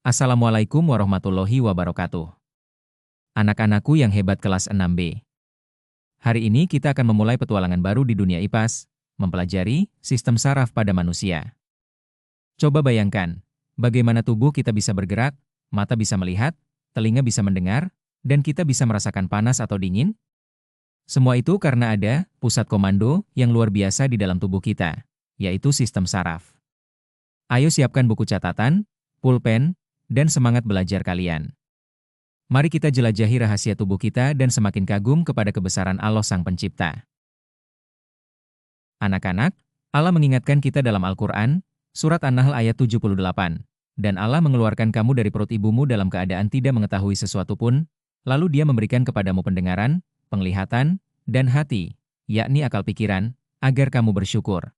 Assalamualaikum warahmatullahi wabarakatuh. Anak-anakku yang hebat kelas 6B. Hari ini kita akan memulai petualangan baru di dunia IPAS, mempelajari sistem saraf pada manusia. Coba bayangkan, bagaimana tubuh kita bisa bergerak, mata bisa melihat, telinga bisa mendengar, dan kita bisa merasakan panas atau dingin? Semua itu karena ada pusat komando yang luar biasa di dalam tubuh kita, yaitu sistem saraf. Ayo siapkan buku catatan, pulpen, dan semangat belajar kalian. Mari kita jelajahi rahasia tubuh kita dan semakin kagum kepada kebesaran Allah Sang Pencipta. Anak-anak, Allah mengingatkan kita dalam Al-Quran, Surat An-Nahl ayat 78, dan Allah mengeluarkan kamu dari perut ibumu dalam keadaan tidak mengetahui sesuatu pun, lalu Dia memberikan kepadamu pendengaran, penglihatan, dan hati, yakni akal pikiran, agar kamu bersyukur.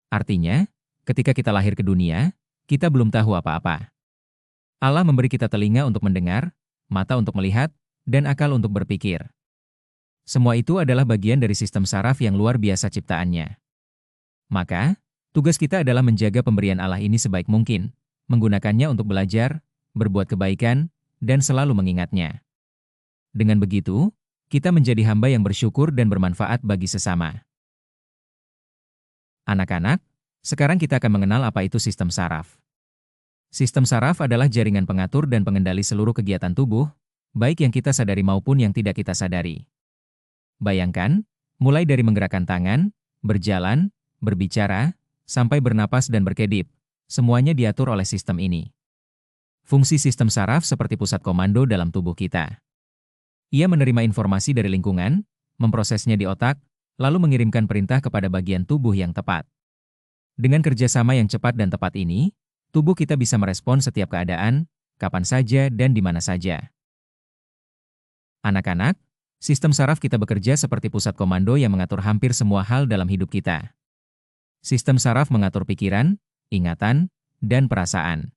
Artinya, ketika kita lahir ke dunia, kita belum tahu apa-apa. Allah memberi kita telinga untuk mendengar, mata untuk melihat, dan akal untuk berpikir. Semua itu adalah bagian dari sistem saraf yang luar biasa ciptaannya. Maka, tugas kita adalah menjaga pemberian Allah ini sebaik mungkin, menggunakannya untuk belajar, berbuat kebaikan, dan selalu mengingatnya. Dengan begitu, kita menjadi hamba yang bersyukur dan bermanfaat bagi sesama. Anak-anak, sekarang kita akan mengenal apa itu sistem saraf. Sistem saraf adalah jaringan pengatur dan pengendali seluruh kegiatan tubuh, baik yang kita sadari maupun yang tidak kita sadari. Bayangkan, mulai dari menggerakkan tangan, berjalan, berbicara, sampai bernapas dan berkedip, semuanya diatur oleh sistem ini. Fungsi sistem saraf seperti pusat komando dalam tubuh kita. Ia menerima informasi dari lingkungan, memprosesnya di otak, lalu mengirimkan perintah kepada bagian tubuh yang tepat. Dengan kerjasama yang cepat dan tepat ini, tubuh kita bisa merespon setiap keadaan, kapan saja dan di mana saja. Anak-anak, sistem saraf kita bekerja seperti pusat komando yang mengatur hampir semua hal dalam hidup kita. Sistem saraf mengatur pikiran, ingatan, dan perasaan.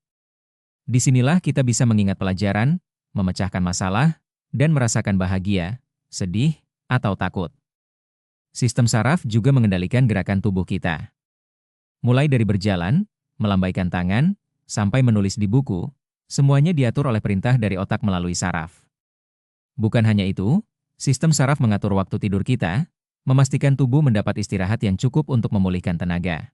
Disinilah kita bisa mengingat pelajaran, memecahkan masalah, dan merasakan bahagia, sedih, atau takut. Sistem saraf juga mengendalikan gerakan tubuh kita. Mulai dari berjalan, melambaikan tangan, sampai menulis di buku, semuanya diatur oleh perintah dari otak melalui saraf. Bukan hanya itu, sistem saraf mengatur waktu tidur kita, memastikan tubuh mendapat istirahat yang cukup untuk memulihkan tenaga.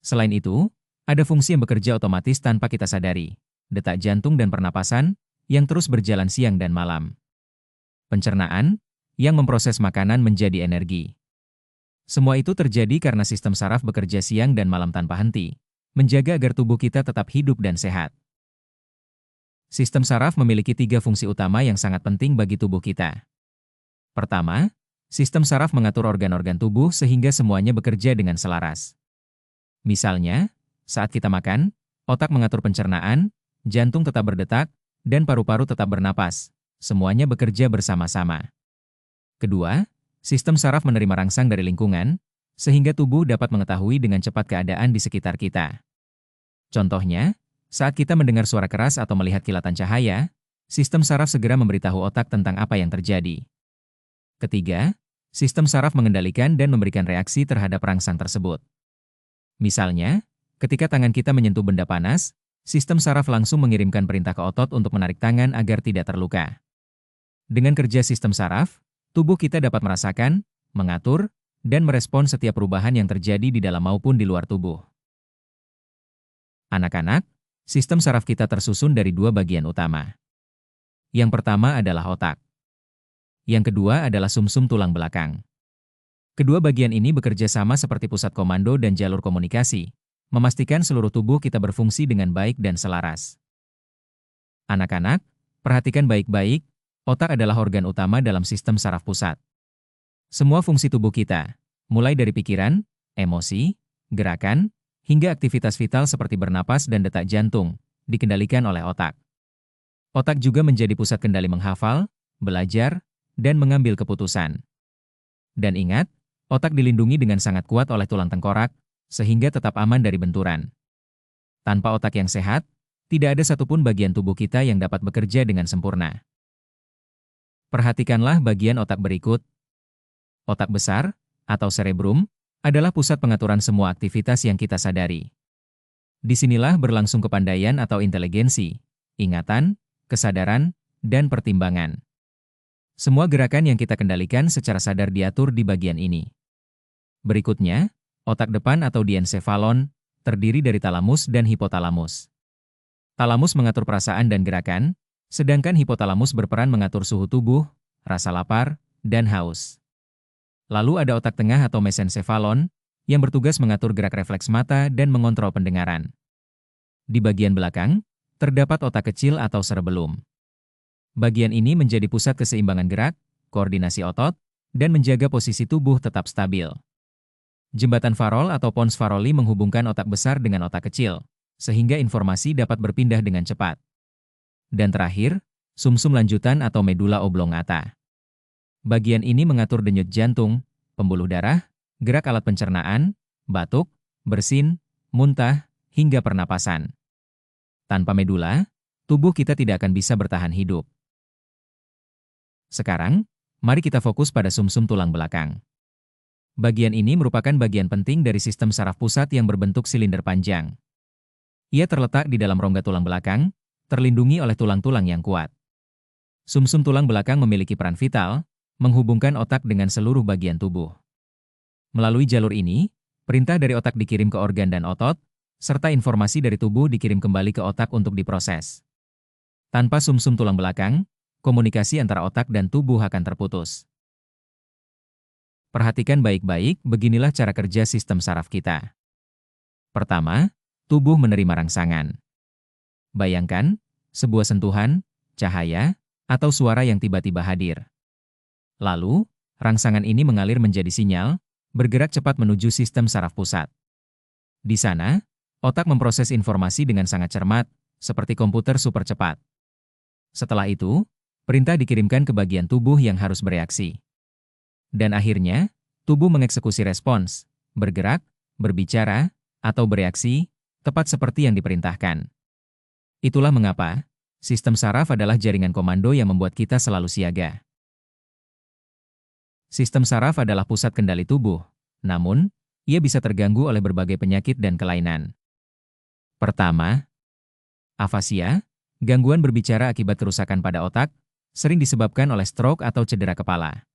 Selain itu, ada fungsi yang bekerja otomatis tanpa kita sadari, detak jantung dan pernapasan, yang terus berjalan siang dan malam. Pencernaan, yang memproses makanan menjadi energi. Semua itu terjadi karena sistem saraf bekerja siang dan malam tanpa henti, menjaga agar tubuh kita tetap hidup dan sehat. Sistem saraf memiliki 3 fungsi utama yang sangat penting bagi tubuh kita. Pertama, sistem saraf mengatur organ-organ tubuh sehingga semuanya bekerja dengan selaras. Misalnya, saat kita makan, otak mengatur pencernaan, jantung tetap berdetak, dan paru-paru tetap bernapas. Semuanya bekerja bersama-sama. Kedua, sistem saraf menerima rangsang dari lingkungan, sehingga tubuh dapat mengetahui dengan cepat keadaan di sekitar kita. Contohnya, saat kita mendengar suara keras atau melihat kilatan cahaya, sistem saraf segera memberitahu otak tentang apa yang terjadi. Ketiga, sistem saraf mengendalikan dan memberikan reaksi terhadap rangsang tersebut. Misalnya, ketika tangan kita menyentuh benda panas, sistem saraf langsung mengirimkan perintah ke otot untuk menarik tangan agar tidak terluka. Dengan kerja sistem saraf, tubuh kita dapat merasakan, mengatur, dan merespon setiap perubahan yang terjadi di dalam maupun di luar tubuh. Anak-anak, sistem saraf kita tersusun dari 2 bagian utama. Yang pertama adalah otak. Yang kedua adalah sumsum tulang belakang. Kedua bagian ini bekerja sama seperti pusat komando dan jalur komunikasi, memastikan seluruh tubuh kita berfungsi dengan baik dan selaras. Anak-anak, perhatikan baik-baik, otak adalah organ utama dalam sistem saraf pusat. Semua fungsi tubuh kita, mulai dari pikiran, emosi, gerakan, hingga aktivitas vital seperti bernapas dan detak jantung, dikendalikan oleh otak. Otak juga menjadi pusat kendali menghafal, belajar, dan mengambil keputusan. Dan ingat, otak dilindungi dengan sangat kuat oleh tulang tengkorak, sehingga tetap aman dari benturan. Tanpa otak yang sehat, tidak ada satupun bagian tubuh kita yang dapat bekerja dengan sempurna. Perhatikanlah bagian otak berikut. Otak besar, atau cerebrum, adalah pusat pengaturan semua aktivitas yang kita sadari. Disinilah berlangsung kepandaian atau inteligensi, ingatan, kesadaran, dan pertimbangan. Semua gerakan yang kita kendalikan secara sadar diatur di bagian ini. Berikutnya, otak depan atau diencephalon, terdiri dari talamus dan hipotalamus. Talamus mengatur perasaan dan gerakan, sedangkan hipotalamus berperan mengatur suhu tubuh, rasa lapar, dan haus. Lalu ada otak tengah atau mesencephalon, yang bertugas mengatur gerak refleks mata dan mengontrol pendengaran. Di bagian belakang, terdapat otak kecil atau cerebellum. Bagian ini menjadi pusat keseimbangan gerak, koordinasi otot, dan menjaga posisi tubuh tetap stabil. Jembatan Farol atau pons Faroli menghubungkan otak besar dengan otak kecil, sehingga informasi dapat berpindah dengan cepat. Dan terakhir, sumsum lanjutan atau medula oblongata. Bagian ini mengatur denyut jantung, pembuluh darah, gerak alat pencernaan, batuk, bersin, muntah, hingga pernapasan. Tanpa medula, tubuh kita tidak akan bisa bertahan hidup. Sekarang, mari kita fokus pada sumsum tulang belakang. Bagian ini merupakan bagian penting dari sistem saraf pusat yang berbentuk silinder panjang. Ia terletak di dalam rongga tulang belakang, terlindungi oleh tulang-tulang yang kuat. Sumsum tulang belakang memiliki peran vital, menghubungkan otak dengan seluruh bagian tubuh. Melalui jalur ini, perintah dari otak dikirim ke organ dan otot, serta informasi dari tubuh dikirim kembali ke otak untuk diproses. Tanpa sumsum tulang belakang, komunikasi antara otak dan tubuh akan terputus. Perhatikan baik-baik, beginilah cara kerja sistem saraf kita. Pertama, tubuh menerima rangsangan. Bayangkan, sebuah sentuhan, cahaya, atau suara yang tiba-tiba hadir. Lalu, rangsangan ini mengalir menjadi sinyal, bergerak cepat menuju sistem saraf pusat. Di sana, otak memproses informasi dengan sangat cermat, seperti komputer super cepat. Setelah itu, perintah dikirimkan ke bagian tubuh yang harus bereaksi. Dan akhirnya, tubuh mengeksekusi respons, bergerak, berbicara, atau bereaksi, tepat seperti yang diperintahkan. Itulah mengapa, sistem saraf adalah jaringan komando yang membuat kita selalu siaga. Sistem saraf adalah pusat kendali tubuh, namun, ia bisa terganggu oleh berbagai penyakit dan kelainan. Pertama, afasia, gangguan berbicara akibat kerusakan pada otak, sering disebabkan oleh stroke atau cedera kepala.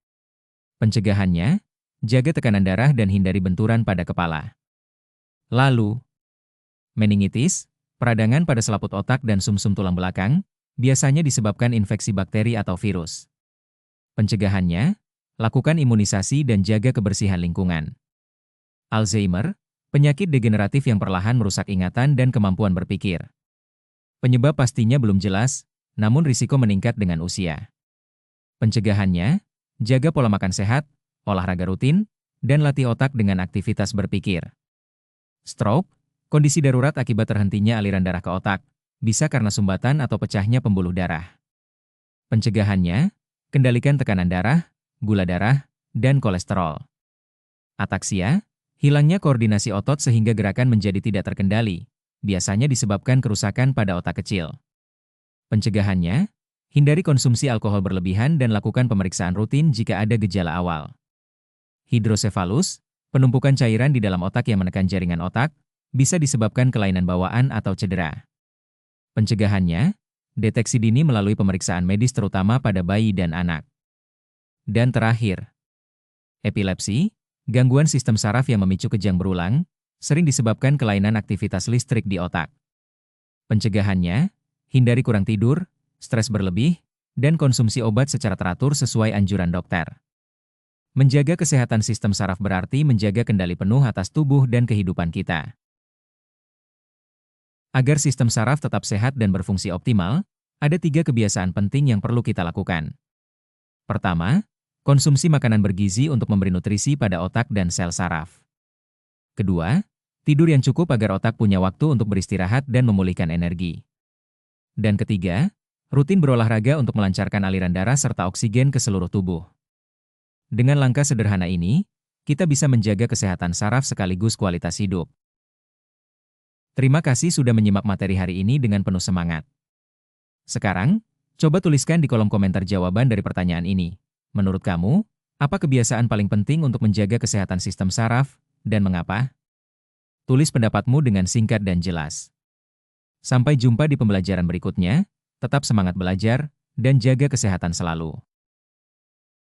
Pencegahannya, jaga tekanan darah dan hindari benturan pada kepala. Lalu, meningitis, peradangan pada selaput otak dan sumsum tulang belakang, biasanya disebabkan infeksi bakteri atau virus. Pencegahannya, lakukan imunisasi dan jaga kebersihan lingkungan. Alzheimer, penyakit degeneratif yang perlahan merusak ingatan dan kemampuan berpikir. Penyebab pastinya belum jelas, namun risiko meningkat dengan usia. Pencegahannya, jaga pola makan sehat, olahraga rutin, dan latih otak dengan aktivitas berpikir. Stroke, kondisi darurat akibat terhentinya aliran darah ke otak, bisa karena sumbatan atau pecahnya pembuluh darah. Pencegahannya, kendalikan tekanan darah, gula darah, dan kolesterol. Ataksia, hilangnya koordinasi otot sehingga gerakan menjadi tidak terkendali, biasanya disebabkan kerusakan pada otak kecil. Pencegahannya, hindari konsumsi alkohol berlebihan dan lakukan pemeriksaan rutin jika ada gejala awal. Hidrosefalus, penumpukan cairan di dalam otak yang menekan jaringan otak, bisa disebabkan kelainan bawaan atau cedera. Pencegahannya, deteksi dini melalui pemeriksaan medis terutama pada bayi dan anak. Dan terakhir, epilepsi, gangguan sistem saraf yang memicu kejang berulang, sering disebabkan kelainan aktivitas listrik di otak. Pencegahannya, hindari kurang tidur, stres berlebih, dan konsumsi obat secara teratur sesuai anjuran dokter. Menjaga kesehatan sistem saraf berarti menjaga kendali penuh atas tubuh dan kehidupan kita. Agar sistem saraf tetap sehat dan berfungsi optimal, ada 3 kebiasaan penting yang perlu kita lakukan. Pertama, konsumsi makanan bergizi untuk memberi nutrisi pada otak dan sel saraf. Kedua, tidur yang cukup agar otak punya waktu untuk beristirahat dan memulihkan energi. Dan ketiga, rutin berolahraga untuk melancarkan aliran darah serta oksigen ke seluruh tubuh. Dengan langkah sederhana ini, kita bisa menjaga kesehatan saraf sekaligus kualitas hidup. Terima kasih sudah menyimak materi hari ini dengan penuh semangat. Sekarang, coba tuliskan di kolom komentar jawaban dari pertanyaan ini. Menurut kamu, apa kebiasaan paling penting untuk menjaga kesehatan sistem saraf, dan mengapa? Tulis pendapatmu dengan singkat dan jelas. Sampai jumpa di pembelajaran berikutnya, tetap semangat belajar, dan jaga kesehatan selalu.